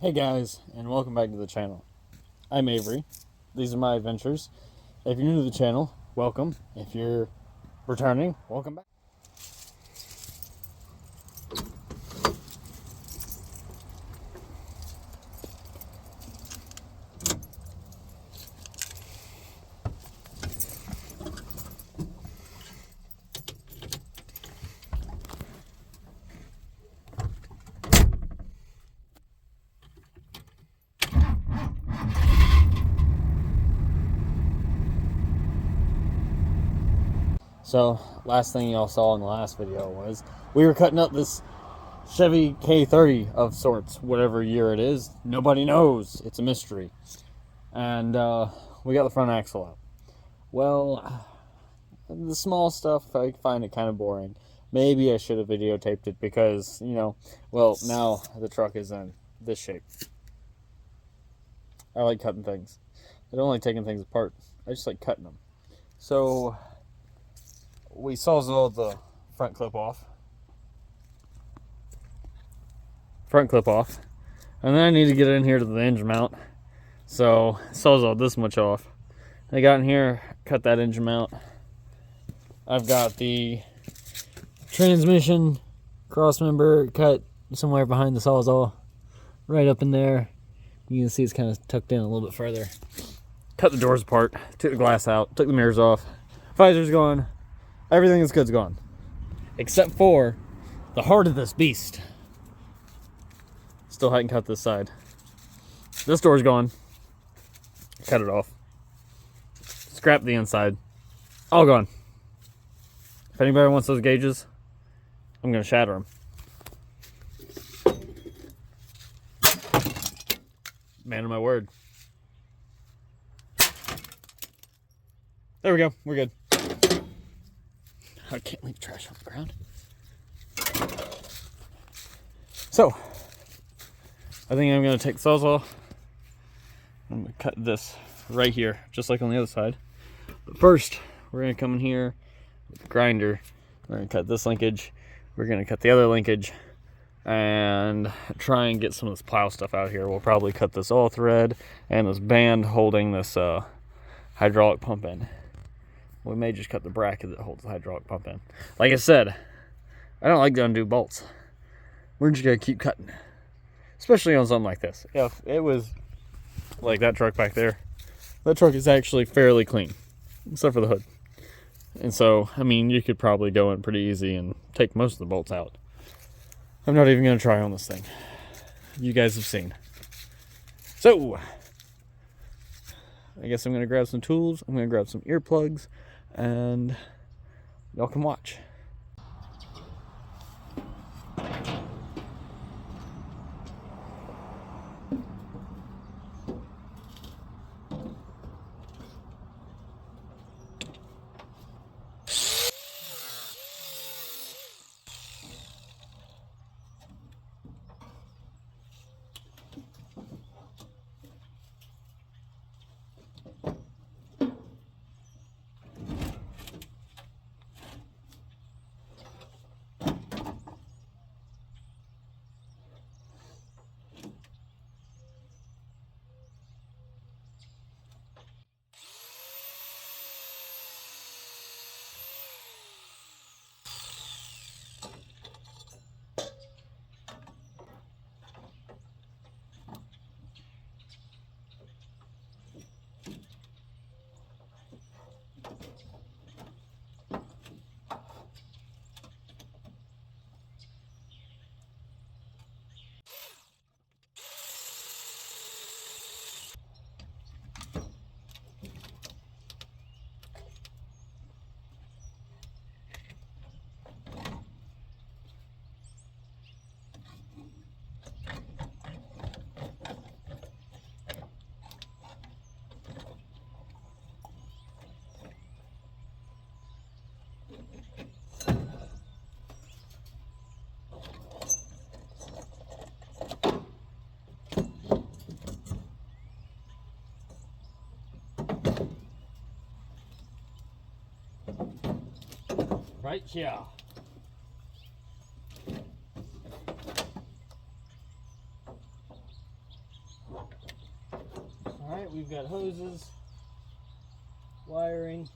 Hey guys, and welcome back to the channel. I'm Avery. These are my adventures. If you're new to the channel, welcome. If you're returning, welcome back. So, last thing y'all saw in the last video was we were cutting up this Chevy K30 of sorts, whatever year it is. Nobody knows. It's a mystery. And we got the front axle out. Well, the small stuff, I find it kind of boring. Maybe I should have videotaped it because, well, now the truck is in this shape. I like cutting things. I don't like taking things apart. I just like cutting them. So we sawzalled the front clip off. And then I need to get in here to the engine mount. So sawzalled this much off. I got in here, cut that engine mount. I've got the transmission cross member cut somewhere behind the sawzall, right up in there. You can see it's kind of tucked in a little bit further. Cut the doors apart, took the glass out, took the mirrors off. Visor's gone. Everything that's good's gone. Except for the heart of this beast. Still hadn't cut this side. This door's gone. Cut it off. Scrap the inside. All gone. If anybody wants those gauges, I'm going to shatter them. Man of my word. There we go. We're good. I can't leave trash on the ground. So, I think I'm going to take the sawzall. I'm going to cut this right here, just like on the other side. But first, we're going to come in here with the grinder. We're going to cut this linkage. We're going to cut the other linkage. And try and get some of this plow stuff out here. We'll probably cut this all thread and this band holding this hydraulic pump in. We may just cut the bracket that holds the hydraulic pump in. Like I said, I don't like to undo bolts. We're just going to keep cutting. Especially on something like this. If it was like that truck back there, that truck is actually fairly clean. Except for the hood. And so, I mean, you could probably go in pretty easy and take most of the bolts out. I'm not even going to try on this thing. You guys have seen. So, I guess I'm going to grab some tools. I'm going to grab some earplugs. And y'all can watch. Right here. we've got hoses, wiring.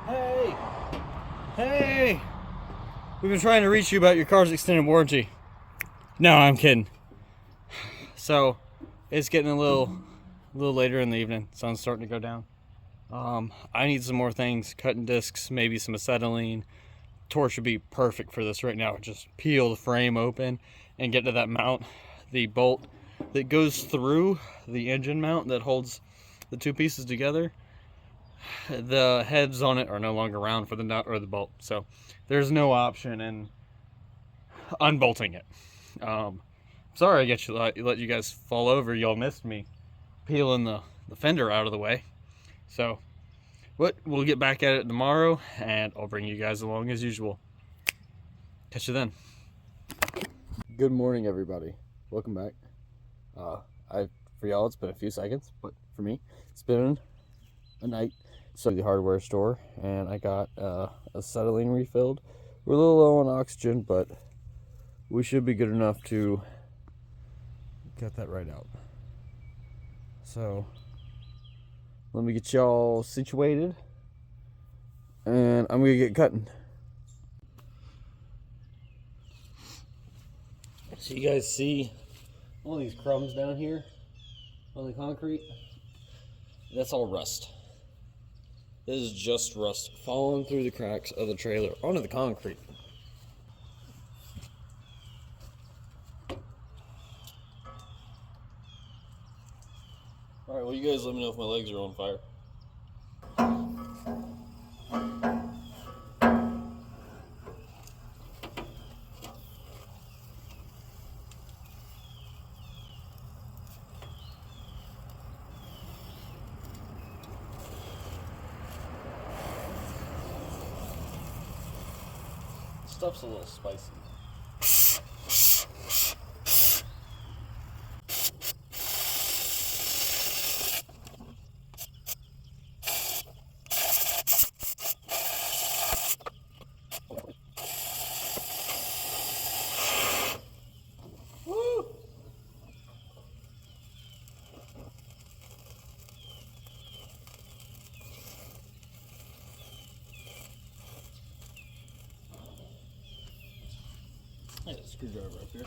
Hey! Hey! We've been trying to reach you about your car's extended warranty. No, I'm kidding. So, it's getting a little later in the evening. Sun's starting to go down. I need some more things. Cutting discs, maybe some acetylene. Torch would be perfect for this right now. Just peel the frame open and get to that mount. The bolt that goes through the engine mount that holds the two pieces together. The heads on it are no longer round for the nut or the bolt, so there's no option in unbolting it. Sorry I let you guys fall over. Y'all missed me peeling the fender out of the way. So, but we'll get back at it tomorrow, and I'll bring you guys along as usual. Catch you then. Good morning, everybody. Welcome back. For y'all, it's been a few seconds, but for me, it's been a night. So the hardware store, and I got acetylene refilled. We're a little low on oxygen, but we should be good enough to get that right out. So let me get y'all situated, and I'm gonna get cutting. So you guys see all these crumbs down here on the concrete? That's all rust. This is just rust falling through the cracks of the trailer onto the concrete. Alright, well, you guys let me know if my legs are on fire. Stuff's a little spicy. Woo! I got a screwdriver up here.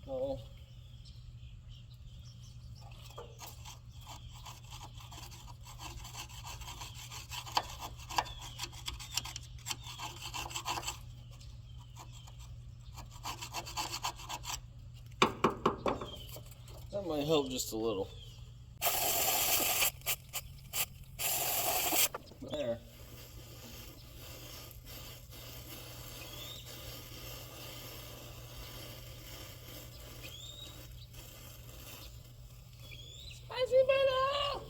Oh. That might help just a little. There. Spicy banana!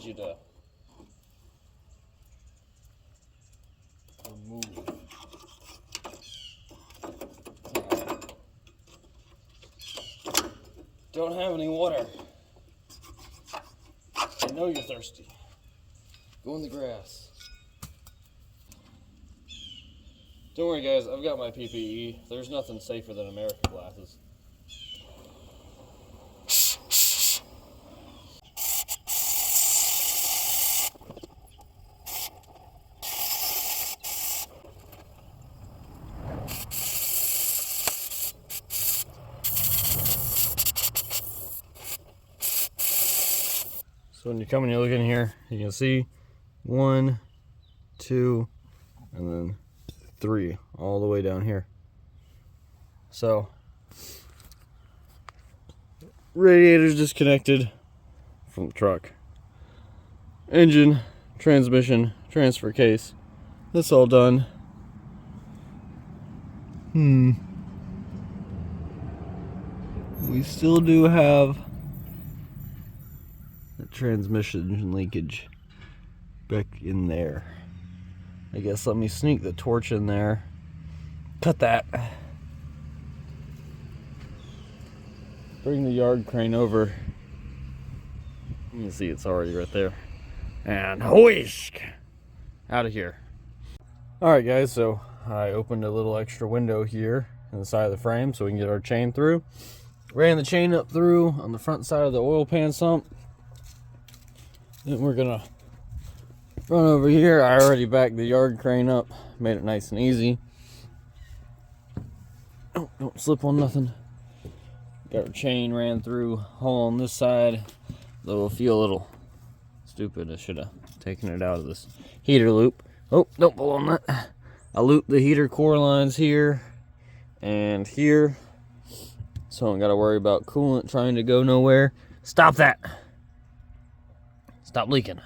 you to remove. Don't have any water. I know you're thirsty. Go in the grass. Don't worry guys, I've got my PPE. There's nothing safer than American glasses. So when you come and you look in here, you can see 1, 2, and then 3 all the way down here. So radiator's disconnected from the truck. Engine, transmission, transfer case. That's all done. We still do have the transmission linkage back in there. I guess let me sneak the torch in there. Cut that. Bring the yard crane over. You can see it's already right there. And whisk! Out of here. Alright guys, so I opened a little extra window here in the side of the frame so we can get our chain through. Ran the chain up through on the front side of the oil pan sump. Then we're gonna run over here. I already backed the yard crane up, made it nice and easy. Oh, don't slip on nothing. Got our chain ran through, hole on this side. Though it'll feel a little stupid. I should have taken it out of this heater loop. Oh, don't pull on that. I looped the heater core lines here and here. So I don't gotta worry about coolant trying to go nowhere. Stop that. Stop leaking.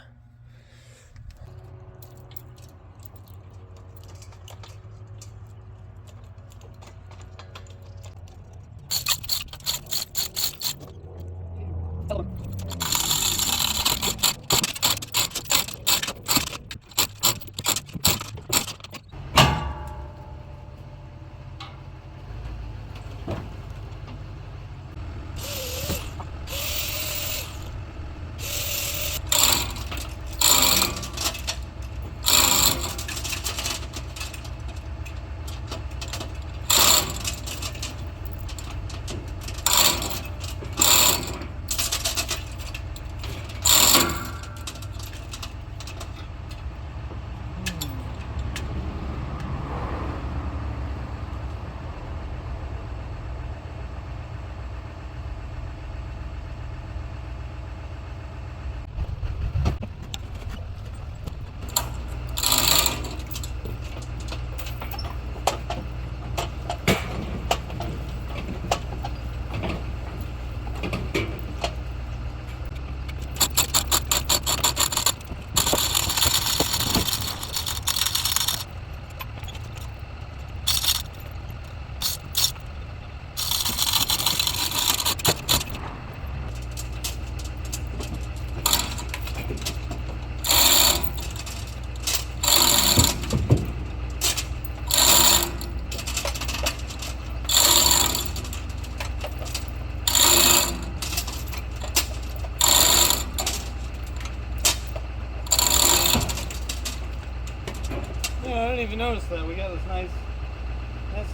I didn't even notice that. We got this nice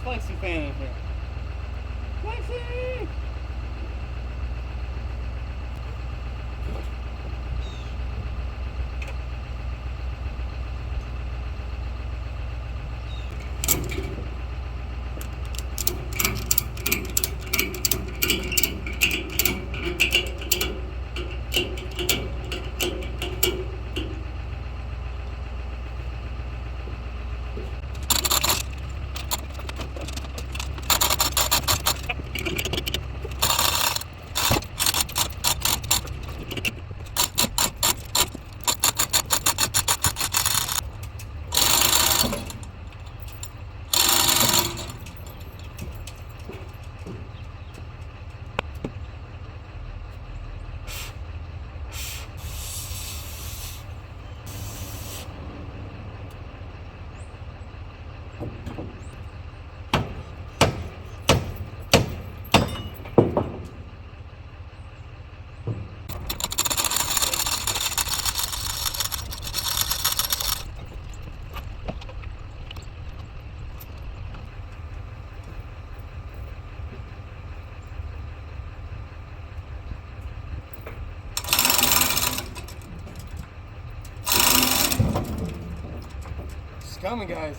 flexi fan in here. Flexi! coming, guys.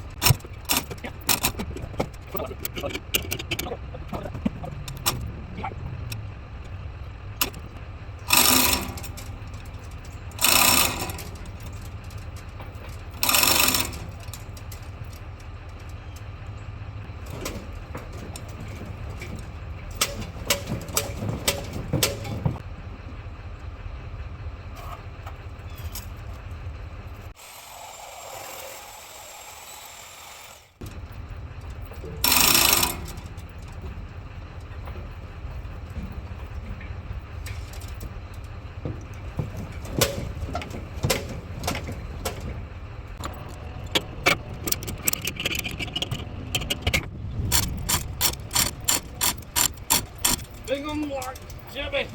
Big on mark, chevy.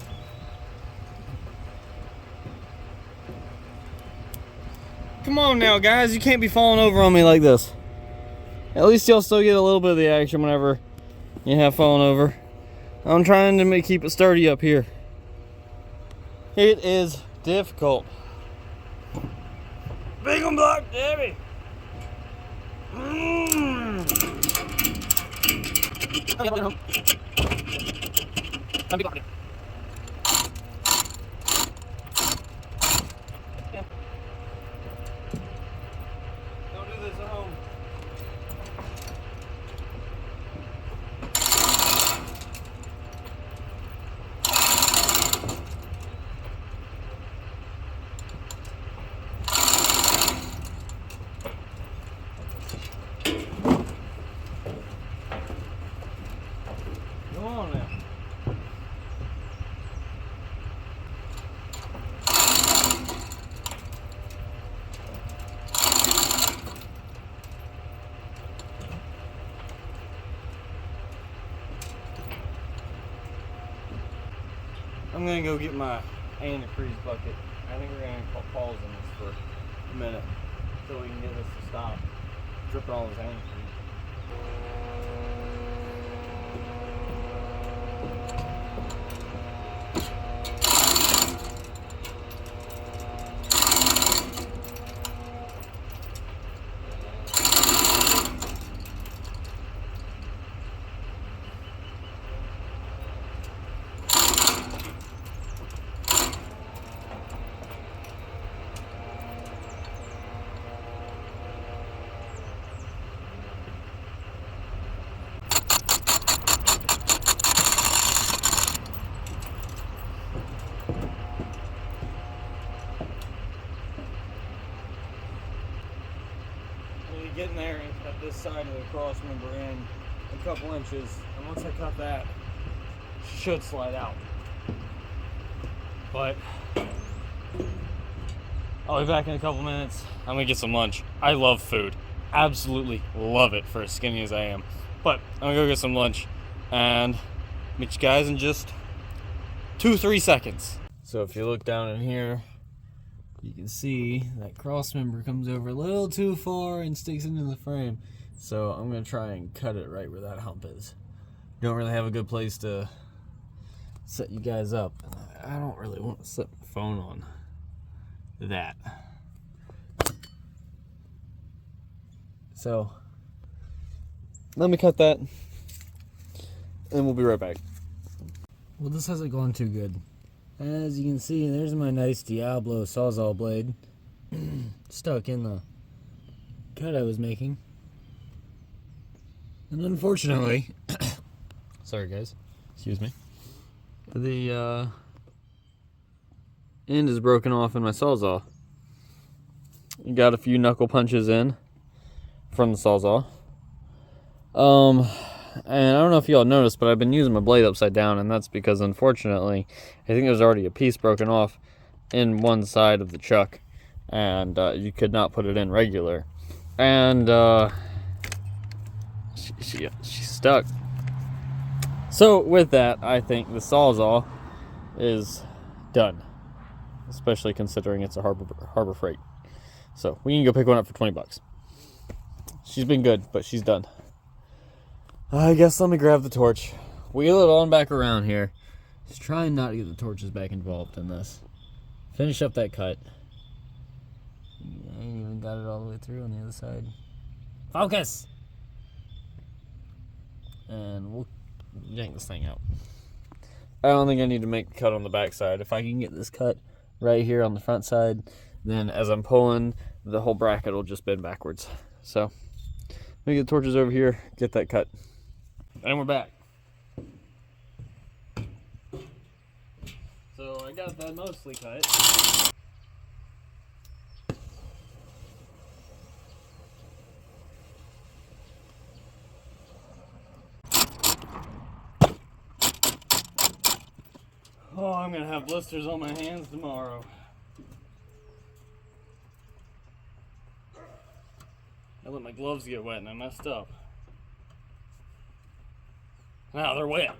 Come on now, guys. You can't be falling over on me like this. At least you'll still get a little bit of the action whenever you have fallen over. I'm trying to keep it sturdy up here. It is difficult. Big on block, Debbie. Don't do this at home. Come on now. I'm gonna go get my antifreeze bucket. I think we're gonna pause on this for a minute so we can get this to stop dripping all this antifreeze. Get in there and cut this side of the cross member in a couple inches, and once I cut that, it should slide out. But I'll be back in a couple minutes. I'm gonna get some lunch. I love food, absolutely love it for as skinny as I am. But I'm gonna go get some lunch and meet you guys in just 2-3 seconds. So if you look down in here, you can see that cross member comes over a little too far and sticks into the frame. So I'm gonna try and cut it right where that hump is. Don't really have a good place to set you guys up. I don't really want to set my phone on that. So let me cut that and we'll be right back. Well, this hasn't gone too good. As you can see, there's my nice Diablo Sawzall blade stuck in the cut I was making. And unfortunately, sorry guys, excuse me, the end is broken off in my Sawzall. You got a few knuckle punches in from the Sawzall. And I don't know if y'all noticed, but I've been using my blade upside down, and that's because, unfortunately, I think there's already a piece broken off in one side of the chuck, and you could not put it in regular. And she's stuck. So with that, I think the Sawzall is done, especially considering it's a Harbor Freight. So we can go pick one up for 20 bucks. She's been good, but she's done. I guess let me grab the torch, wheel it on back around here. Just trying not to get the torches back involved in this. Finish up that cut. I even got it all the way through on the other side. Focus! And we'll yank this thing out. I don't think I need to make a cut on the back side. If I can get this cut right here on the front side, then as I'm pulling, the whole bracket will just bend backwards. So, let me get the torches over here, get that cut. And we're back. So I got that mostly cut. Oh, I'm gonna have blisters on my hands tomorrow. I let my gloves get wet and I messed up. Now they're wet.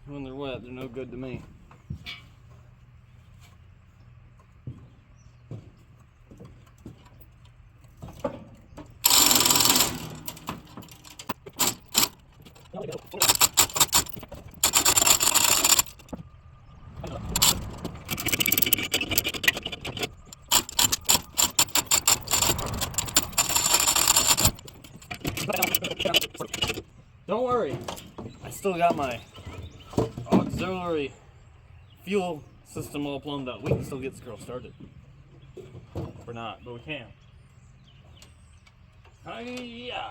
When they're wet, they're no good to me. Don't worry, I still got my auxiliary fuel system all plumbed up. We can still get this girl started. Or not, but we can. Hi-ya!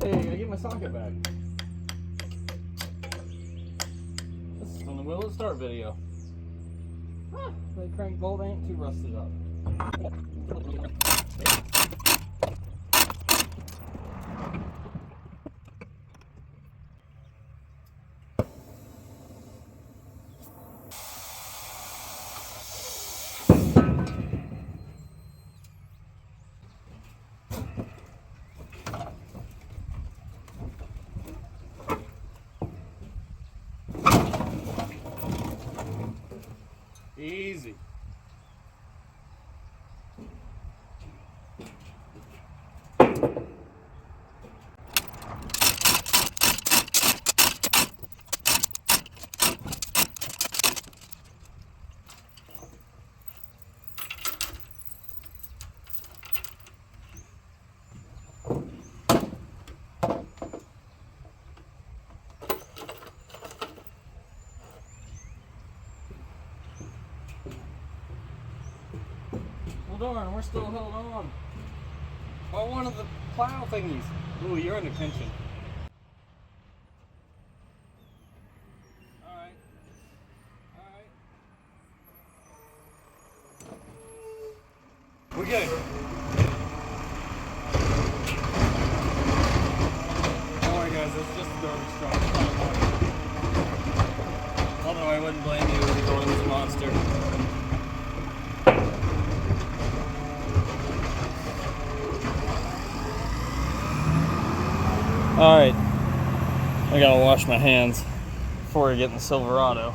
Hey, I get my socket back. This is from the Will It Start video. Huh, the crank bolt ain't too rusted up. Easy. Well, darn, we're still held on by one of the plow thingies. Ooh, you're in attention. Alright. Alright. We're good. Don't worry, guys, it's just a garbage truck. Although I wouldn't blame you if you're this monster. Alright, I gotta wash my hands before we get in the Silverado.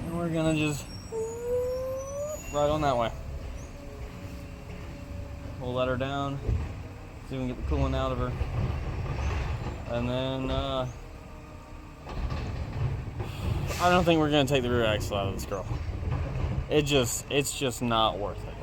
And we're gonna just ride on that way. We'll let her down, see if we can get the coolant out of her. And then, I don't think we're gonna take the rear axle out of this girl. It's just not worth it.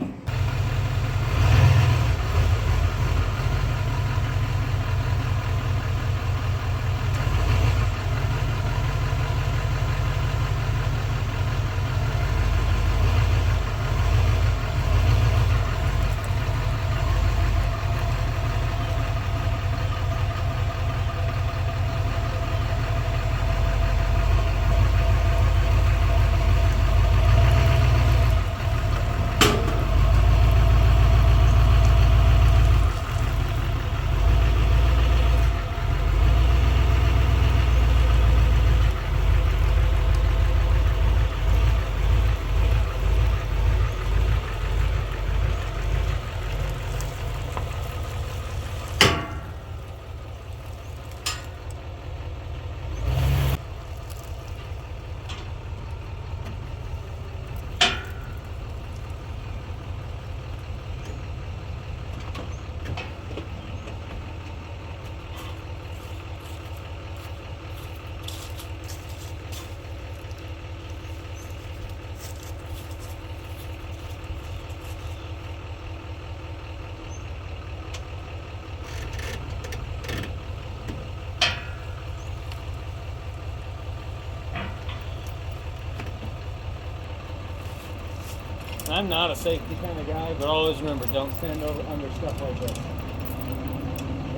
I'm not a safety kind of guy, but always remember, don't stand under stuff like this.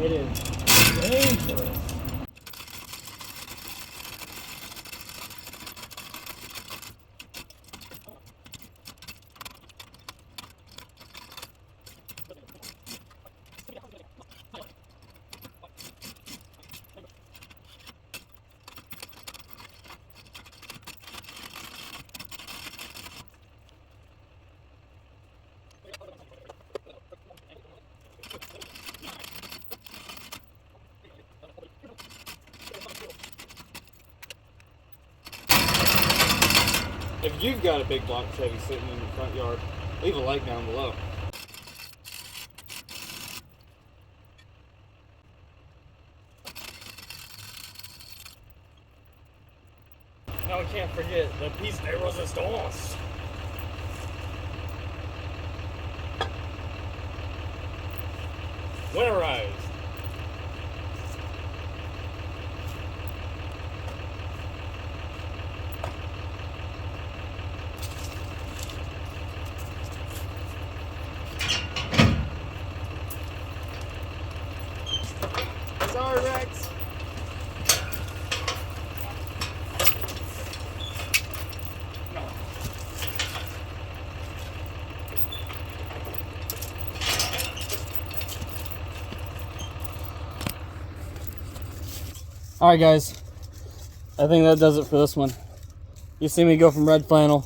It is dangerous. If you've got a big block Chevy sitting in your front yard, leave a like down below. Now we can't forget the piece de resistance. Winterized. Sorry, Rex. No. All right, guys. I think that does it for this one. You see me go from red flannel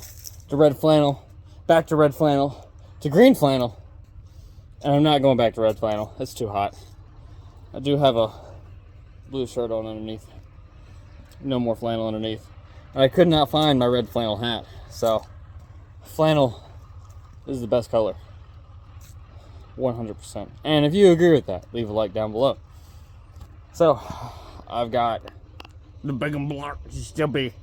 to red flannel, back to red flannel to green flannel, and I'm not going back to red flannel. It's too hot. I do have a blue shirt on underneath. No more flannel underneath. And I could not find my red flannel hat. So, flannel is the best color. 100%. And if you agree with that, leave a like down below. So, I've got the big block Chevy.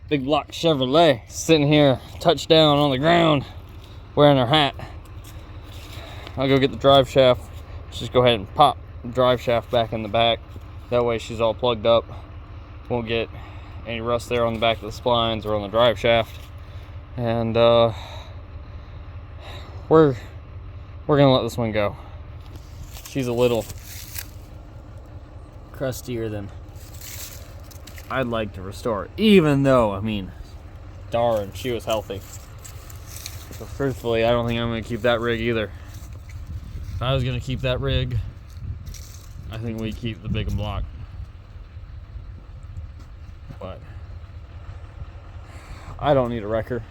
Big block Chevrolet sitting here, touchdown on the ground, wearing her hat. I'll go get the drive shaft. Let's just go ahead and pop the drive shaft back in the back. That way she's all plugged up. Won't get any rust there on the back of the splines or on the drive shaft. And we're gonna let this one go. She's a little crustier than I'd like to restore, even though, I mean, darn, she was healthy. So truthfully, I don't think I'm gonna keep that rig either. If I was gonna keep that rig, I think we'd keep the big and block. But I don't need a wrecker.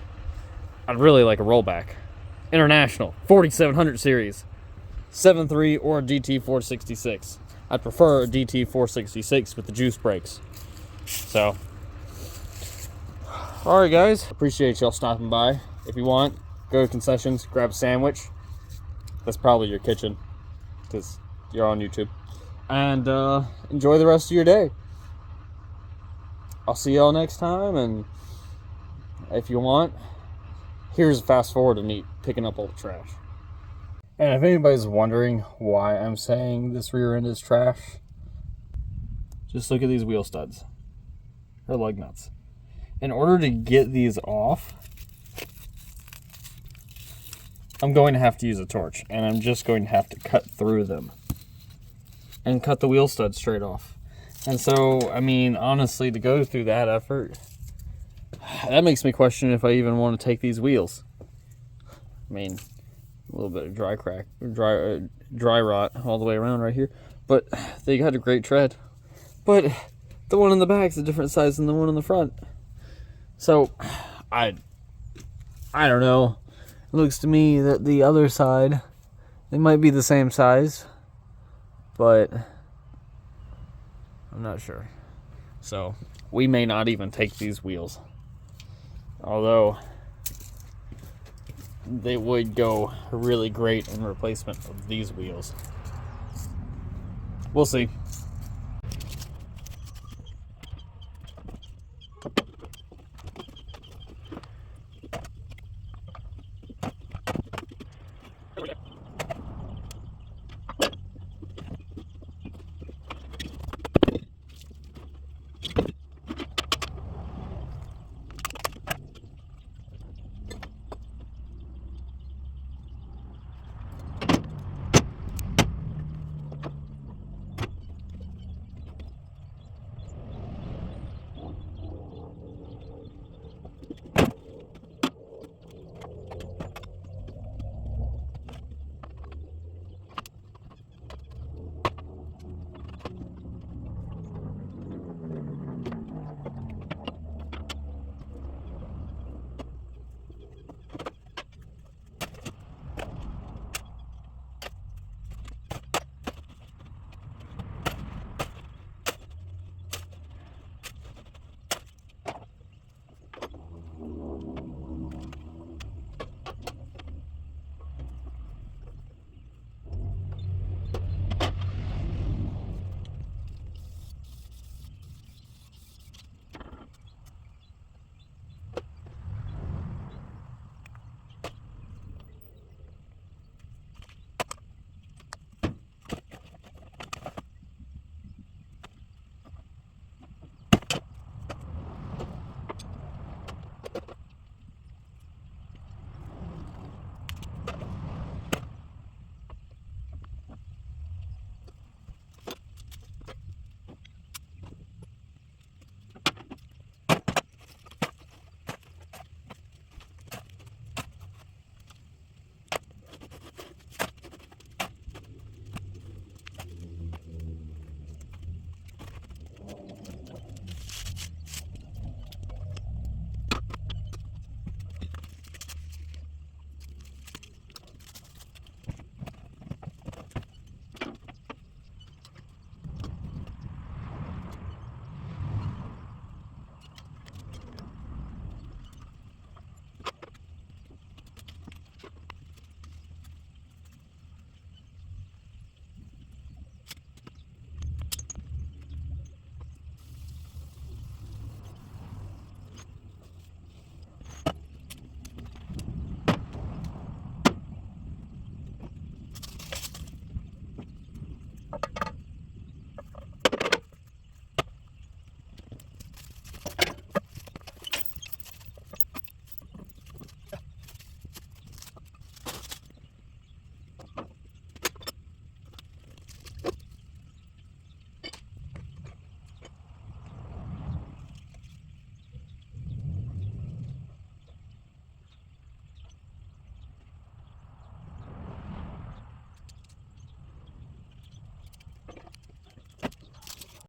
I'd really like a rollback. International 4700 series 7.3 or a DT 466. I'd prefer a DT 466 with the juice brakes. So, alright guys, appreciate y'all stopping by. If you want, go to concessions, grab a sandwich. That's probably your kitchen, because you're on YouTube. And enjoy the rest of your day. I'll see y'all next time, and if you want, here's a fast forward of me picking up all the trash. And if anybody's wondering why I'm saying this rear end is trash, just look at these wheel studs. Or lug nuts. In order to get these off, I'm going to have to use a torch, and I'm just going to have to cut through them and cut the wheel stud straight off. And so, I mean, honestly, to go through that effort, that makes me question if I even want to take these wheels. I mean, a little bit of dry rot all the way around right here, but they got a great tread. But the one in the back is a different size than the one in the front. So, I don't know. It looks to me that the other side, they might be the same size, but I'm not sure. So, we may not even take these wheels. Although, they would go really great in replacement of these wheels. We'll see.